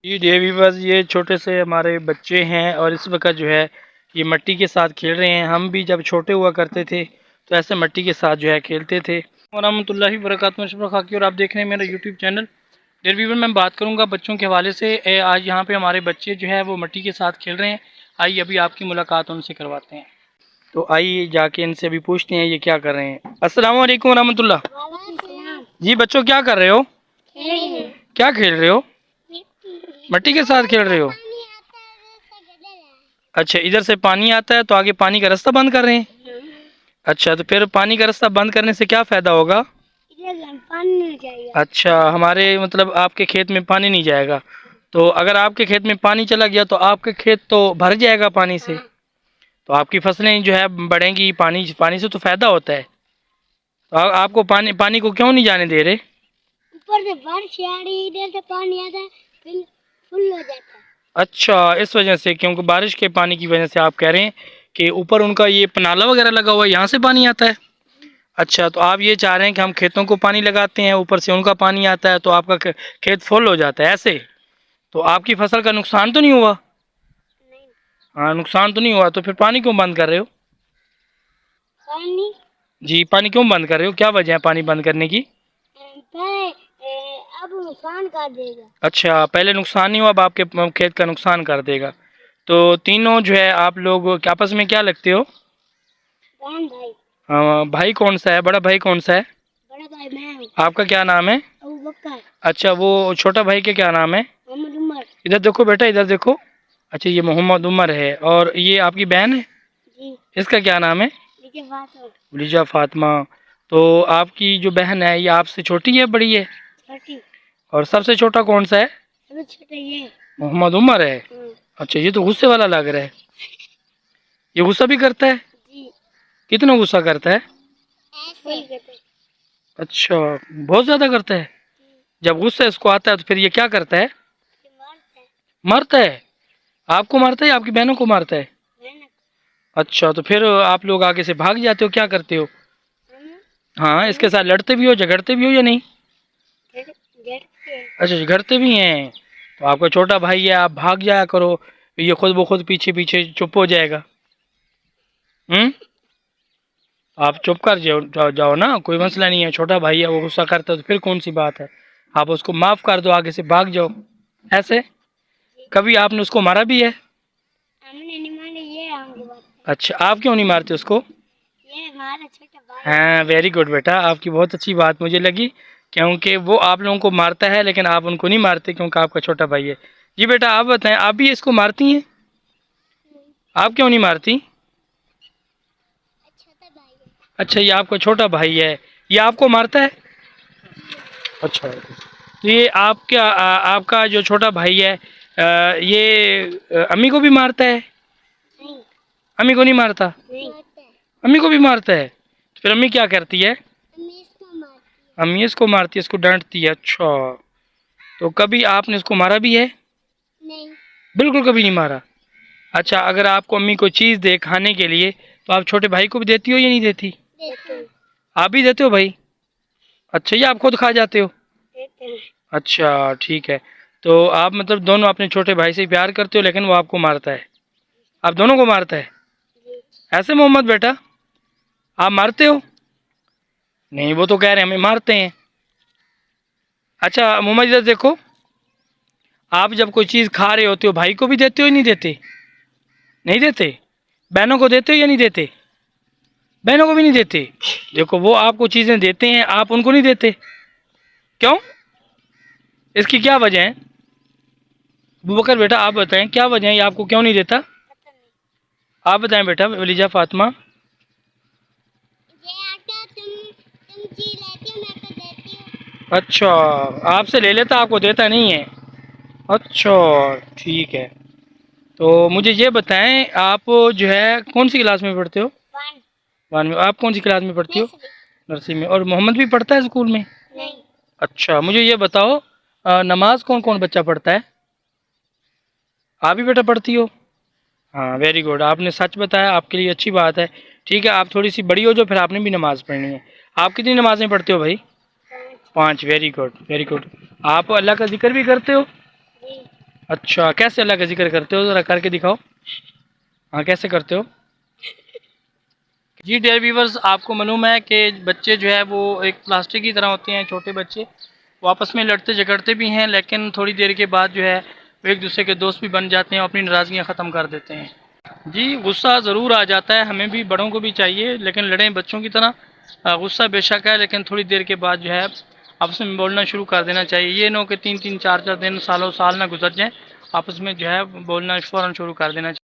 جی Davy بس یہ چھوٹے سے ہمارے بچے ہیں اور اس وقت جو ہے یہ مٹی کے ساتھ کھیل رہے ہیں. ہم بھی جب چھوٹے ہوا کرتے تھے تو ایسے مٹی کے ساتھ جو ہے کھیلتے تھے. ورحمۃ اللہ وبرکاتہ. اشرف خاکی اور آپ دیکھ رہے ہیں میرا یوٹیوب چینل ڈیوی. میں بات کروں گا بچوں کے حوالے سے. آج یہاں پہ ہمارے بچے جو ہے وہ مٹی کے ساتھ کھیل رہے ہیں. آئیے ابھی آپ کی ملاقات ان سے کرواتے ہیں. تو آئیے جا کے ان سے ابھی پوچھتے ہیں یہ کیا کر رہے ہیں. السلام علیکم ورحمۃ اللہ. جی بچوں کیا کر رہے ہو؟ کیا کھیل رہے ہو؟ مٹی کے ساتھ کھیل رہے ہو؟ اچھا ادھر سے پانی آتا ہے تو آگے پانی کا راستہ بند کر رہے ہیں. اچھا تو پھر پانی کا راستہ بند کرنے سے کیا فائدہ ہوگا؟ اچھا ہمارے مطلب آپ کے کھیت میں پانی نہیں جائے گا. تو اگر آپ کے کھیت میں پانی چلا گیا تو آپ کے کھیت تو بھر جائے گا پانی سے. تو آپ کی فصلیں جو ہے بڑھیں گی. پانی سے تو فائدہ ہوتا ہے. تو آپ کو پانی کو کیوں نہیں جانے دے رہے؟ اوپر سے بارش آ رہی ہے ادھر سے پانی آتا ہے پھر فل ہو جاتا ہے. اچھا اس وجہ سے کیونکہ بارش کے پانی کی وجہ سے آپ کہہ رہے ہیں کہ اوپر ان کا یہ نالا وغیرہ لگا ہوا ہے یہاں سے پانی آتا ہے. اچھا تو آپ یہ چاہ رہے ہیں کہ ہم کھیتوں کو پانی لگاتے ہیں اوپر سے ان کا پانی آتا ہے تو آپ کا کھیت فل ہو جاتا ہے ایسے. تو آپ کی فصل کا نقصان تو نہیں ہوا؟ ہاں نقصان تو نہیں ہوا. تو پھر پانی کیوں بند کر رہے ہو؟ جی پانی کیوں بند کر رہے ہو؟ کیا وجہ ہے پانی بند کرنے کی؟ اب نقصان کر دے گا. اچھا پہلے نقصان نہیں ہوا اب آپ کے کھیت کا نقصان کر دے گا. تو تینوں جو ہے آپ لوگ آپس میں کیا لگتے ہو؟ بہن بھائی. ہاں بھائی کون سا ہے؟ بڑا بھائی کون سا ہے؟ بڑا بھائی میں ہوں. آپ کا کیا نام ہے؟ ابوبکر. اچھا وہ چھوٹا بھائی کے کیا نام ہے؟ محمد عمر. ادھر دیکھو بیٹا ادھر دیکھو. اچھا یہ محمد عمر ہے. اور یہ آپ کی بہن ہے؟ جی. اس کا کیا نام ہے؟ لیجا فاطمہ. تو آپ کی جو بہن ہے یہ آپ سے چھوٹی ہے بڑی ہے؟ چھوٹی. اور سب سے چھوٹا کون سا ہے؟ سب سے چھوٹا یہ محمد عمر ہے. اچھا یہ تو غصے والا لگ رہا ہے. یہ غصہ بھی کرتا ہے؟ جی. کتنا غصہ کرتا ہے؟ اچھا بہت زیادہ کرتا ہے. جب غصہ اس کو آتا ہے تو پھر یہ کیا کرتا ہے؟ مرتا ہے. آپ کو مارتا ہے یا آپ کی بہنوں کو مارتا ہے؟ اچھا تو پھر آپ لوگ آگے سے بھاگ جاتے ہو کیا کرتے ہو؟ ہاں اس کے ساتھ لڑتے بھی ہو جھگڑتے بھی ہو یا نہیں؟ اچھا جھگڑتے بھی ہیں. تو آپ کا چھوٹا بھائی ہے آپ بھاگ جایا کرو. یہ خود بخود پیچھے پیچھے چپ ہو جائے گا. آپ چپ کر جاؤ نا کوئی مسئلہ نہیں ہے. چھوٹا بھائی ہے وہ غصہ کرتا ہے تو پھر کون سی بات ہے. آپ اس کو معاف کر دو آگے سے بھاگ جاؤ ایسے. کبھی آپ نے اس کو مارا بھی ہے؟ اچھا آپ کیوں نہیں مارتے اس کو؟ ہاں ویری گڈ بیٹا آپ کی بہت اچھی بات مجھے لگی کیونکہ وہ آپ لوگوں کو مارتا ہے لیکن آپ ان کو نہیں مارتے کیونکہ آپ کا چھوٹا بھائی ہے. جی بیٹا آپ بتائیں آپ بھی اس کو مارتی ہیں؟ آپ کیوں نہیں مارتی؟ اچھا یہ آپ کا چھوٹا بھائی ہے یہ آپ کو مارتا ہے؟ اچھا تو یہ آپ کا جو چھوٹا بھائی ہے یہ امی کو بھی مارتا ہے؟ امی کو نہیں مارتا؟ امی کو بھی مارتا ہے. تو پھر امی کیا کرتی ہے؟ امی اس کو مارتی ہے اس کو ڈانٹتی ہے. اچھا تو کبھی آپ نے اس کو مارا بھی ہے؟ نہیں بالکل کبھی نہیں مارا. اچھا اگر آپ کو امی کوئی چیز دے کھانے کے لیے تو آپ چھوٹے بھائی کو بھی دیتی ہو یا نہیں دیتی؟ آپ بھی دیتے ہو بھائی؟ اچھا یہ آپ خود کھا جاتے ہو؟ اچھا ٹھیک ہے. تو آپ مطلب دونوں اپنے چھوٹے بھائی سے پیار کرتے ہو لیکن وہ آپ کو مارتا ہے. آپ دونوں کو مارتا ہے ایسے محمد بیٹا آپ مارتے ہو؟ نہیں وہ تو کہہ رہے ہیں ہمیں مارتے ہیں. اچھا محمد ادھر دیکھو آپ جب کوئی چیز کھا رہے ہوتے ہو بھائی کو بھی دیتے ہو یا نہیں دیتے؟ نہیں دیتے. بہنوں کو دیتے ہو یا نہیں دیتے؟ بہنوں کو بھی نہیں دیتے. دیکھو وہ آپ کو چیزیں دیتے ہیں آپ ان کو نہیں دیتے. کیوں؟ اس کی کیا وجہ ہے؟ ابوبکر بیٹا آپ بتائیں کیا وجہ ہے یہ آپ کو کیوں نہیں دیتا؟ آپ بتائیں بیٹا ولیجہ فاطمہ. اچھا آپ سے لے لیتا آپ کو دیتا نہیں ہے. اچھا ٹھیک ہے. تو مجھے یہ بتائیں آپ جو ہے کون سی کلاس میں پڑھتے ہو؟ ون میں. آپ کون سی کلاس میں پڑھتی ہو؟ نرسری میں. اور محمد بھی پڑھتا ہے اسکول میں؟ نہیں. اچھا مجھے یہ بتاؤ نماز کون کون بچہ پڑھتا ہے؟ آپ بھی بیٹا پڑھتی ہو؟ ہاں ویری گڈ آپ نے سچ بتایا آپ کے لیے اچھی بات ہے. ٹھیک ہے آپ تھوڑی سی بڑی ہو جو پھر آپ نے بھی نماز پڑھنی ہے. آپ کتنی نمازیں پڑھتے ہو بھائی؟ 5. Very good very good. آپ اللہ کا ذکر بھی کرتے ہو؟ اچھا، کیسے اللہ کا ذکر کرتے ہو؟ ذرا کر کے دکھاؤ. ہاں، کیسے کرتے ہو؟ جی ڈیئر ویورز، آپ کو معلوم ہے کہ بچے جو ہے وہ ایک پلاسٹک کی طرح ہوتے ہیں. چھوٹے بچے وہ آپس میں لڑتے جھگڑتے بھی ہیں، لیکن تھوڑی دیر کے بعد جو ہے وہ ایک دوسرے کے دوست بھی بن جاتے ہیں اور اپنی ناراضگیاں ختم کر دیتے ہیں. جی غصہ ضرور آ جاتا ہے، ہمیں بھی بڑوں کو بھی چاہیے، لیکن لڑیں بچوں کی طرح. غصہ بے شک ہے، لیکن تھوڑی دیر کے بعد جو ہے آپس میں بولنا شروع کر دینا چاہیے. یہ نہ ہو کہ 3 3 4 4 دن سالوں سال نہ گزر جائیں، آپس میں جو ہے بولنا فوراً شروع کر دینا چاہیے.